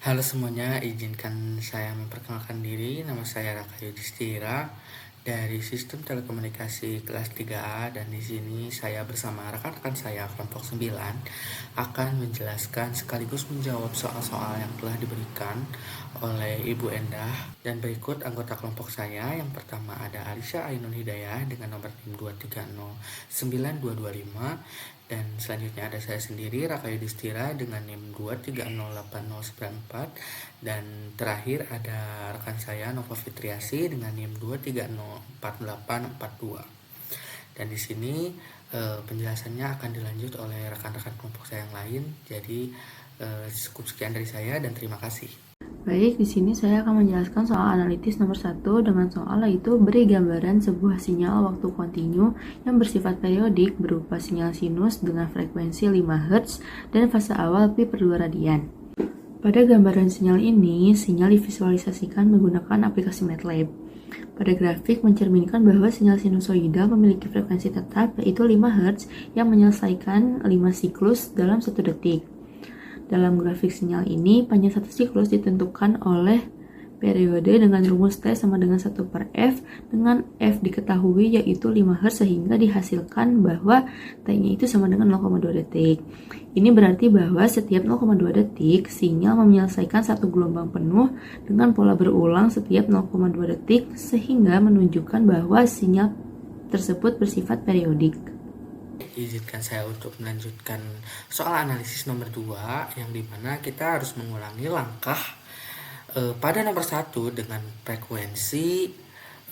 Halo semuanya, izinkan saya memperkenalkan diri. Nama saya Raka Yudhistira dari Sistem Telekomunikasi kelas 3A, dan di sini saya bersama rekan-rekan saya kelompok 9 akan menjelaskan sekaligus menjawab soal-soal yang telah diberikan oleh Ibu Endah. Dan berikut anggota kelompok saya. Yang pertama ada Alisha Ainun Hidayah dengan nomor NIM 2309225, dan selanjutnya ada saya sendiri Raka Yudhistira dengan NIM 2308094, dan terakhir ada rekan saya Nova Fitriasi dengan NIM 2304842. Dan di sini penjelasannya akan dilanjut oleh rekan-rekan kelompok saya yang lain. Jadi cukup sekian dari saya dan terima kasih. Baik, di sini saya akan menjelaskan soal analitis nomor 1 dengan soal yaitu beri gambaran sebuah sinyal waktu kontinu yang bersifat periodik berupa sinyal sinus dengan frekuensi 5 Hz dan fase awal pi/2 radian. Pada gambaran sinyal ini, sinyal divisualisasikan menggunakan aplikasi MATLAB. Pada grafik mencerminkan bahwa sinyal sinusoida memiliki frekuensi tetap yaitu 5 Hz yang menyelesaikan 5 siklus dalam 1 detik. Dalam grafik sinyal ini, panjang satu siklus ditentukan oleh periode dengan rumus T sama dengan 1/F, dengan F diketahui yaitu 5 Hz, sehingga dihasilkan bahwa T-nya itu sama dengan 0,2 detik. Ini berarti bahwa setiap 0,2 detik, sinyal menyelesaikan satu gelombang penuh dengan pola berulang setiap 0,2 detik, sehingga menunjukkan bahwa sinyal tersebut bersifat periodik. Izinkan saya untuk melanjutkan soal analisis nomor 2, yang dimana kita harus mengulangi langkah pada nomor 1 dengan frekuensi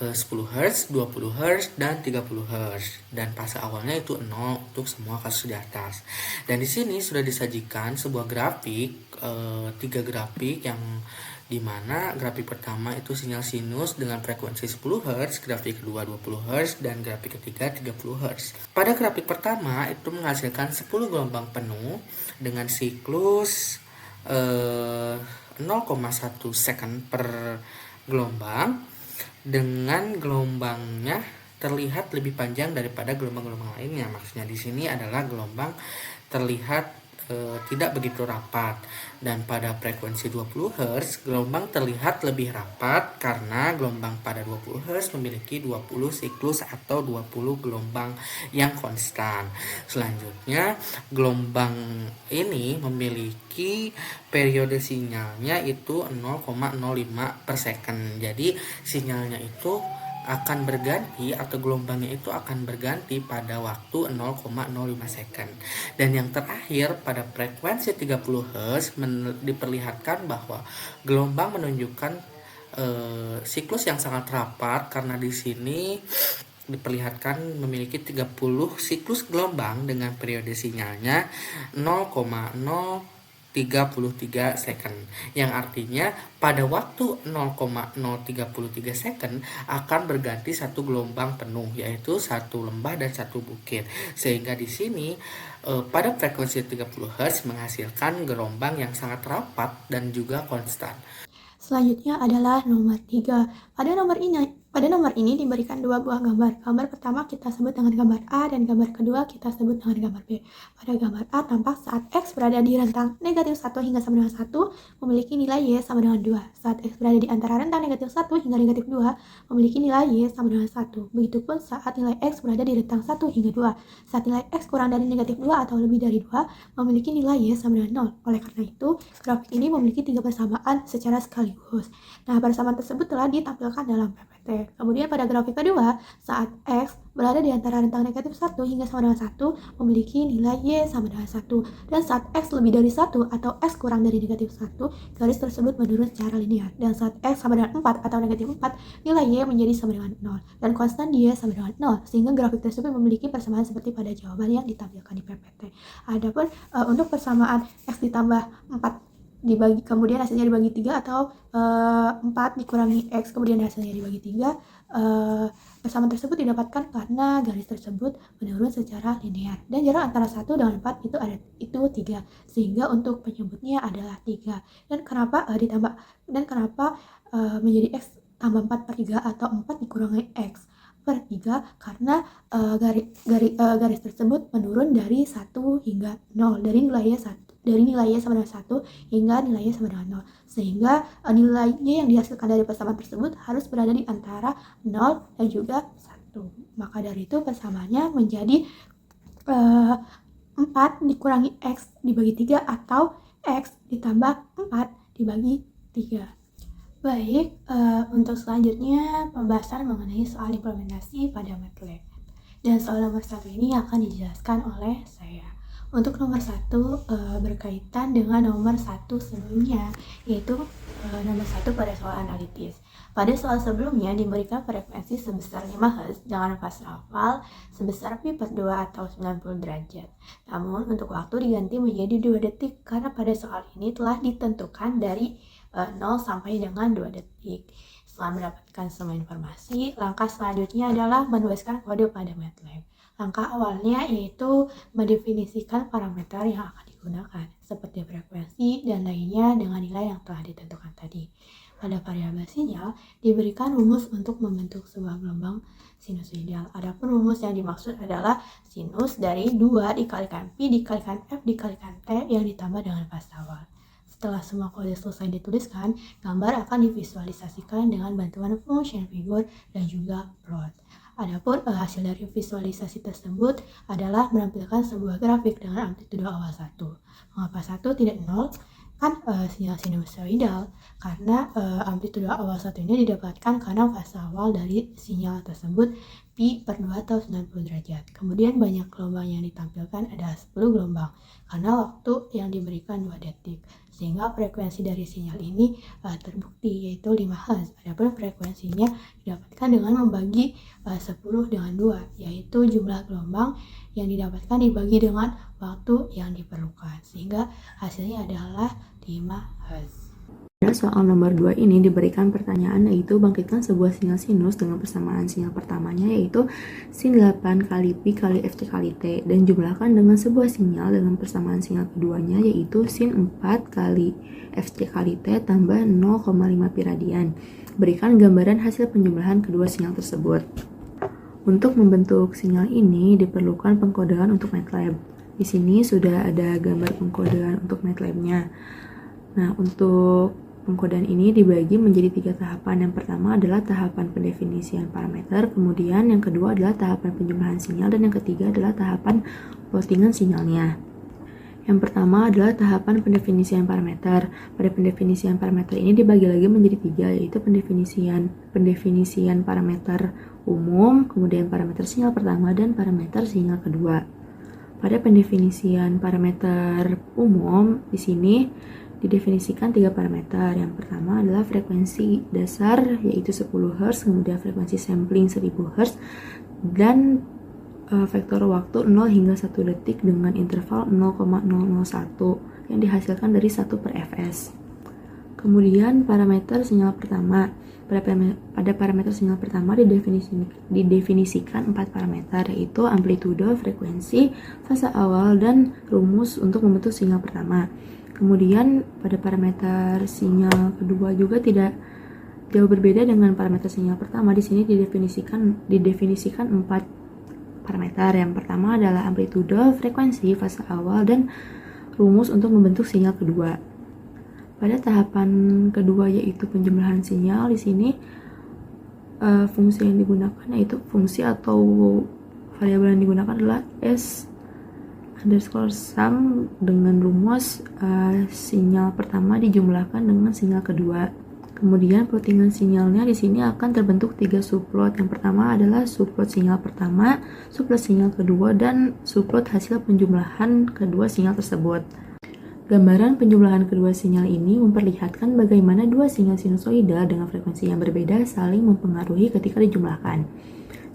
10 Hz, 20 Hz, dan 30 Hz, dan fase awalnya itu 0 untuk semua kasus di atas. Dan di sini sudah disajikan sebuah grafik, 3 grafik, yang dimana grafik pertama itu sinyal sinus dengan frekuensi 10 Hz, grafik kedua 20 Hz, dan grafik ketiga 30 Hz. Pada grafik pertama itu menghasilkan 10 gelombang penuh dengan siklus 0,1 second per gelombang, dengan gelombangnya terlihat lebih panjang daripada gelombang-gelombang lainnya. Maksudnya di sini adalah gelombang terlihat tidak begitu rapat, dan pada frekuensi 20 Hz gelombang terlihat lebih rapat karena gelombang pada 20 Hz memiliki 20 siklus atau 20 gelombang yang konstan. Selanjutnya, gelombang ini memiliki periode sinyalnya itu 0,05 per second. Jadi sinyalnya itu akan berganti, atau gelombangnya itu akan berganti pada waktu 0,05 second. Dan yang terakhir pada frekuensi 30 Hz diperlihatkan bahwa gelombang menunjukkan siklus yang sangat rapat, karena di sini diperlihatkan memiliki 30 siklus gelombang dengan periode sinyalnya 0,033 second, yang artinya pada waktu 0,033 second akan berganti satu gelombang penuh, yaitu satu lembah dan satu bukit, sehingga di sini pada frekuensi 30 Hz menghasilkan gelombang yang sangat rapat dan juga konstan. Selanjutnya adalah nomor 3. Pada nomor ini diberikan dua buah gambar. Gambar pertama kita sebut dengan gambar A, dan gambar kedua kita sebut dengan gambar B. Pada gambar A tampak saat X berada di rentang negatif 1 hingga sama dengan 1, memiliki nilai Y sama dengan 2. Saat X berada di antara rentang negatif 1 hingga negatif 2, memiliki nilai Y sama dengan 1. Begitupun saat nilai X berada di rentang 1 hingga 2. Saat nilai X kurang dari negatif 2 atau lebih dari 2, memiliki nilai Y sama dengan 0. Oleh karena itu, grafik ini memiliki 3 persamaan secara sekaligus. Nah, persamaan tersebut telah ditampilkan dalam PPT. Kemudian pada grafik kedua, saat X berada di antara rentang negatif 1 hingga sama dengan 1, memiliki nilai Y sama dengan 1. Dan saat X lebih dari 1 atau X kurang dari negatif 1, garis tersebut menurun secara linear. Dan saat X sama dengan 4 atau negatif 4, nilai Y menjadi sama dengan 0. Dan konstan Y sama dengan 0, sehingga grafik tersebut memiliki persamaan seperti pada jawaban yang ditampilkan di PPT. Adapun untuk persamaan X ditambah 4 dibagi, kemudian hasilnya dibagi 3, atau 4 dikurangi X kemudian hasilnya dibagi 3, persamaan tersebut didapatkan karena garis tersebut menurun secara linear, dan jarak antara 1 dengan 4 itu 3, sehingga untuk penyebutnya adalah 3. Dan kenapa menjadi X tambah 4/3 atau 4 dikurangi X per 3, karena garis tersebut menurun dari 1 hingga 0, dari nilai Y dari nilainya sama dengan 1 hingga nilainya sama dengan 0. Sehingga nilainya yang dihasilkan dari persamaan tersebut harus berada di antara 0 dan juga 1. Maka dari itu persamaannya menjadi 4 dikurangi X dibagi 3 atau X ditambah 4 dibagi 3. Baik, untuk selanjutnya pembahasan mengenai soal implementasi pada MATLAB. Dan soal nomor 1 ini akan dijelaskan oleh saya. Untuk nomor 1 berkaitan dengan nomor 1 sebelumnya, yaitu nomor 1 pada soal analitis. Pada soal sebelumnya diberikan frekuensi sebesar 5 Hz dengan fase awal sebesar pi/2 atau 90 derajat. Namun untuk waktu diganti menjadi 2 detik karena pada soal ini telah ditentukan dari 0 sampai dengan 2 detik. Setelah mendapatkan semua informasi, langkah selanjutnya adalah menuliskan kode pada MATLAB. Langkah awalnya yaitu mendefinisikan parameter yang akan digunakan, seperti frekuensi dan lainnya dengan nilai yang telah ditentukan tadi. Pada variabel sinyal, diberikan rumus untuk membentuk sebuah gelombang sinusoidal. Adapun rumus yang dimaksud adalah sinus dari 2 dikalikan pi dikalikan f dikalikan t yang ditambah dengan fase awal. Setelah semua kode selesai dituliskan, gambar akan divisualisasikan dengan bantuan function figure dan juga plot. Adapun hasil dari visualisasi tersebut adalah menampilkan sebuah grafik dengan amplitudo awal 1. Mengapa 1 tidak 0? Kan sinyal sinusoidal, karena amplitudo awal 1 ini didapatkan karena fase awal dari sinyal tersebut pi/2 atau 90 derajat. Kemudian banyak gelombang yang ditampilkan adalah 10 gelombang karena waktu yang diberikan 2 detik. Sehingga frekuensi dari sinyal ini terbukti yaitu 5 Hz. Adapun frekuensinya didapatkan dengan membagi 10 dengan 2, yaitu jumlah gelombang yang didapatkan dibagi dengan waktu yang diperlukan. Sehingga hasilnya adalah 5 Hz. Pada soal nomor 2 ini diberikan pertanyaan yaitu bangkitkan sebuah sinyal sinus dengan persamaan sinyal pertamanya yaitu sin 8 kali pi kali ft kali t dan jumlahkan dengan sebuah sinyal dengan persamaan sinyal keduanya yaitu sin 4 kali ft kali t tambah 0,5 pi radian. Berikan gambaran hasil penjumlahan kedua sinyal tersebut. Untuk membentuk sinyal ini diperlukan pengkodean untuk MATLAB. Di sini sudah ada gambar pengkodean untuk MATLAB-nya. Nah, untuk pengkodean ini dibagi menjadi 3 tahapan. Yang pertama adalah tahapan pendefinisian parameter, kemudian yang kedua adalah tahapan penjumlahan sinyal, dan yang ketiga adalah tahapan plottingan sinyalnya. Yang pertama adalah tahapan pendefinisian parameter. Pada pendefinisian parameter ini dibagi lagi menjadi 3, yaitu pendefinisian parameter umum, kemudian parameter sinyal pertama, dan parameter sinyal kedua. Pada pendefinisian parameter umum, di sini didefinisikan 3 parameter. Yang pertama adalah frekuensi dasar yaitu 10 Hz, kemudian frekuensi sampling 1000 Hz, dan vektor waktu 0 hingga 1 detik dengan interval 0,001 yang dihasilkan dari 1/fs. Kemudian parameter sinyal pertama. Pada parameter sinyal pertama didefinisikan 4 parameter yaitu amplitudo, frekuensi, fase awal, dan rumus untuk membentuk sinyal pertama. Kemudian pada parameter sinyal kedua juga tidak jauh berbeda dengan parameter sinyal pertama. Di sini didefinisikan 4 parameter. Yang pertama adalah amplitudo, frekuensi, fase awal, dan rumus untuk membentuk sinyal kedua. Pada tahapan kedua yaitu penjumlahan sinyal, di sini fungsi yang digunakan yaitu fungsi atau variabel yang digunakan adalah s_sum dengan rumus sinyal pertama dijumlahkan dengan sinyal kedua. Kemudian plottingan sinyalnya di sini akan terbentuk 3 subplot. Yang pertama adalah subplot sinyal pertama, subplot sinyal kedua, dan subplot hasil penjumlahan kedua sinyal tersebut. Gambaran penjumlahan kedua sinyal ini memperlihatkan bagaimana dua sinyal sinusoidal dengan frekuensi yang berbeda saling mempengaruhi ketika dijumlahkan.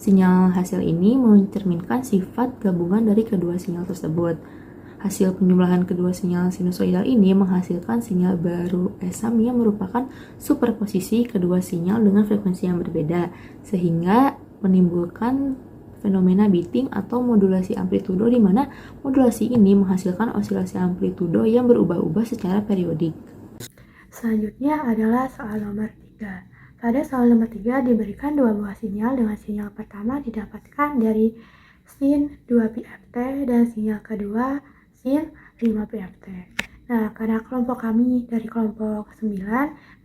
Sinyal hasil ini mencerminkan sifat gabungan dari kedua sinyal tersebut. Hasil penjumlahan kedua sinyal sinusoidal ini menghasilkan sinyal baru sum yang merupakan superposisi kedua sinyal dengan frekuensi yang berbeda, sehingga menimbulkan fenomena bitting atau modulasi amplitudo, di mana modulasi ini menghasilkan osilasi amplitudo yang berubah-ubah secara periodik. Selanjutnya adalah soal nomor 3. Pada soal nomor 3 diberikan 2 buah sinyal dengan sinyal pertama didapatkan dari sin 2πft dan sinyal kedua sin 5πft. Nah, karena kelompok kami dari kelompok 9,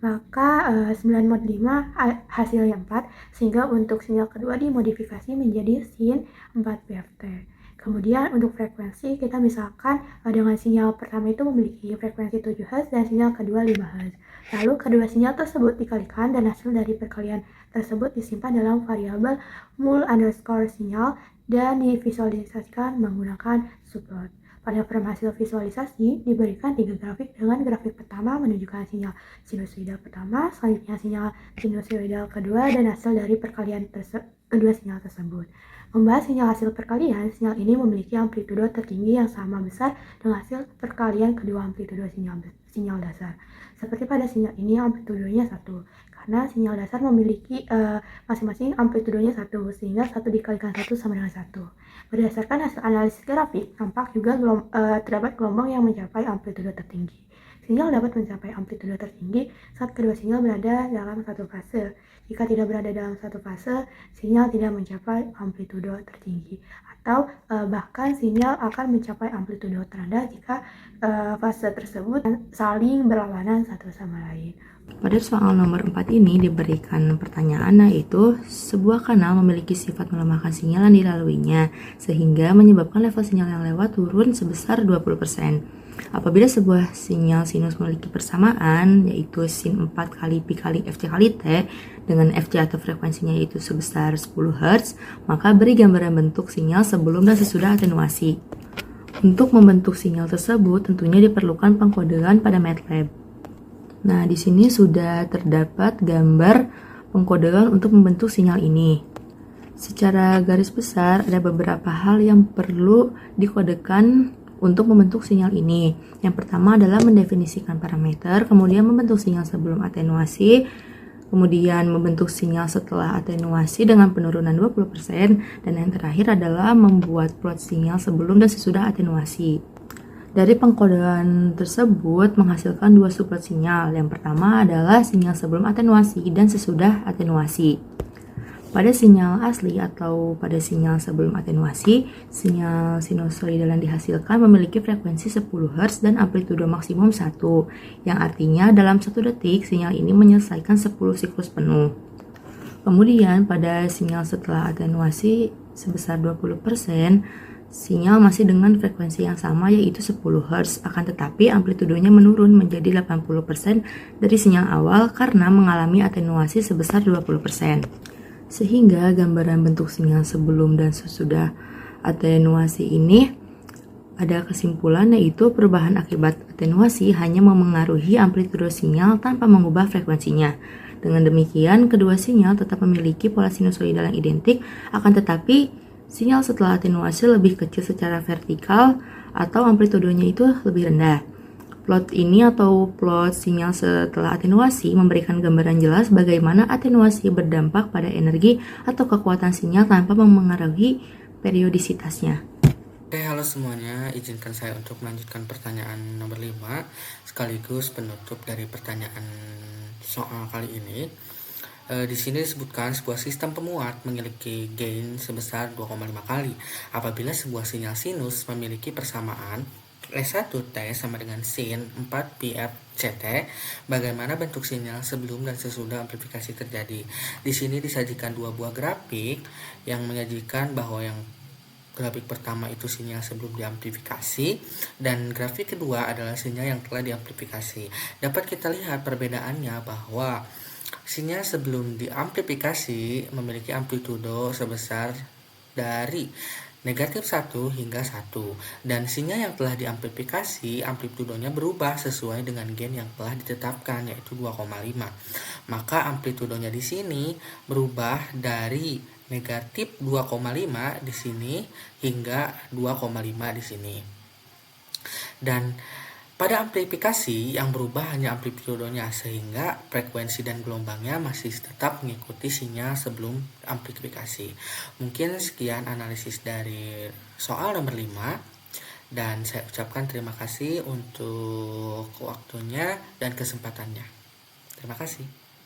maka 9 mod 5 hasilnya 4, sehingga untuk sinyal kedua dimodifikasi menjadi sin 4 BFT. Kemudian untuk frekuensi, kita misalkan dengan sinyal pertama itu memiliki frekuensi 7 Hz dan sinyal kedua 5 Hz. Lalu kedua sinyal tersebut dikalikan dan hasil dari perkalian tersebut disimpan dalam variabel mul_sinyal dan divisualisasikan menggunakan subplot. Pada form hasil visualisasi diberikan 3 grafik dengan grafik pertama menunjukkan sinyal sinusoidal pertama, selanjutnya sinyal sinusoidal kedua, dan hasil dari perkalian kedua sinyal tersebut. Membahas sinyal hasil perkalian, sinyal ini memiliki amplitudo tertinggi yang sama besar dengan hasil perkalian kedua amplitudo sinyal dasar. Seperti pada sinyal ini amplitudonya 1, karena sinyal dasar memiliki masing-masing amplitudonya 1, sehingga 1 dikalikan 1 sama dengan 1. Berdasarkan hasil analisis grafik, tampak juga terdapat gelombang yang mencapai amplitudo tertinggi. Sinyal dapat mencapai amplitudo tertinggi saat kedua sinyal berada dalam satu fase. Jika tidak berada dalam satu fase, sinyal tidak mencapai amplitudo tertinggi. Atau bahkan sinyal akan mencapai amplitudo terendah jika fase tersebut saling berlawanan satu sama lain. Pada soal nomor 4 ini diberikan pertanyaan, yaitu sebuah kanal memiliki sifat melemahkan sinyal yang dilaluinya sehingga menyebabkan level sinyal yang lewat turun sebesar 20%. Apabila sebuah sinyal sinus memiliki persamaan, yaitu sin 4 kali pi kali fc kali t, dengan fc atau frekuensinya yaitu sebesar 10 Hz, maka beri gambaran bentuk sinyal sebelum dan sesudah atenuasi. Untuk membentuk sinyal tersebut tentunya diperlukan pengkodean pada MATLAB. Nah, di sini sudah terdapat gambar pengkodean untuk membentuk sinyal ini. Secara garis besar, ada beberapa hal yang perlu dikodekan untuk membentuk sinyal ini. Yang pertama adalah mendefinisikan parameter, kemudian membentuk sinyal sebelum atenuasi, kemudian membentuk sinyal setelah atenuasi dengan penurunan 20%, dan yang terakhir adalah membuat plot sinyal sebelum dan sesudah atenuasi. Dari pengkodean tersebut menghasilkan dua subplot sinyal. Yang pertama adalah sinyal sebelum atenuasi dan sesudah atenuasi. Pada sinyal asli atau pada sinyal sebelum atenuasi, sinyal sinusoidal yang dihasilkan memiliki frekuensi 10 Hz dan amplitudo maksimum 1, yang artinya dalam 1 detik sinyal ini menyelesaikan 10 siklus penuh. Kemudian pada sinyal setelah atenuasi sebesar 20%, sinyal masih dengan frekuensi yang sama yaitu 10 Hz, akan tetapi amplitudonya menurun menjadi 80% dari sinyal awal karena mengalami atenuasi sebesar 20%. Sehingga gambaran bentuk sinyal sebelum dan sesudah atenuasi ini ada kesimpulan, yaitu perubahan akibat atenuasi hanya memengaruhi amplitudo sinyal tanpa mengubah frekuensinya. Dengan demikian, kedua sinyal tetap memiliki pola sinusoidal yang identik, akan tetapi sinyal setelah atenuasi lebih kecil secara vertikal atau amplitudonya itu lebih rendah. Plot ini atau plot sinyal setelah atenuasi memberikan gambaran jelas bagaimana atenuasi berdampak pada energi atau kekuatan sinyal tanpa memengaruhi periodisitasnya. Oke, halo semuanya. Izinkan saya untuk melanjutkan pertanyaan nomor 5 sekaligus penutup dari pertanyaan soal kali ini. Di sini disebutkan sebuah sistem pemuat memiliki gain sebesar 2,5 kali apabila sebuah sinyal sinus memiliki persamaan S1T sama dengan sin 4 pi FCT. Bagaimana bentuk sinyal sebelum dan sesudah amplifikasi terjadi? Di sini disajikan dua buah grafik yang menyajikan bahwa yang grafik pertama itu sinyal sebelum diamplifikasi dan grafik kedua adalah sinyal yang telah diamplifikasi. Dapat kita lihat perbedaannya bahwa sinyal sebelum diamplifikasi memiliki amplitudo sebesar dari negatif 1 hingga 1, dan sinyal yang telah diamplifikasi amplitudonya berubah sesuai dengan gain yang telah ditetapkan yaitu 2,5. Maka amplitudonya di sini berubah dari negatif 2,5 di sini hingga 2,5 di sini. Dan pada amplifikasi yang berubah hanya amplitudonya, sehingga frekuensi dan gelombangnya masih tetap mengikuti sinyal sebelum amplifikasi. Mungkin sekian analisis dari soal nomor 5, dan saya ucapkan terima kasih untuk waktunya dan kesempatannya. Terima kasih.